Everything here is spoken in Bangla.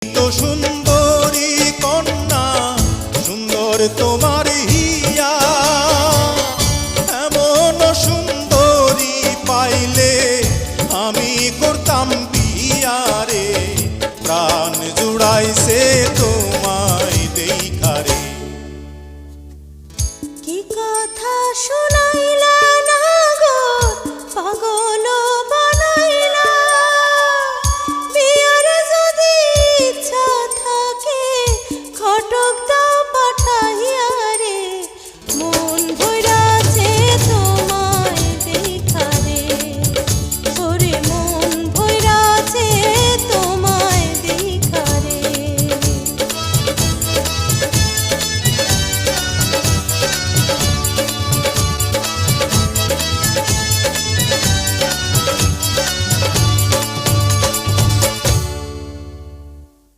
তো সুন্দরী কন্যা সুন্দর তোমার হিয়া, এমন সুন্দরী পাইলে আমি করতাম বিয়া রে, প্রাণ জুড়াইছে তো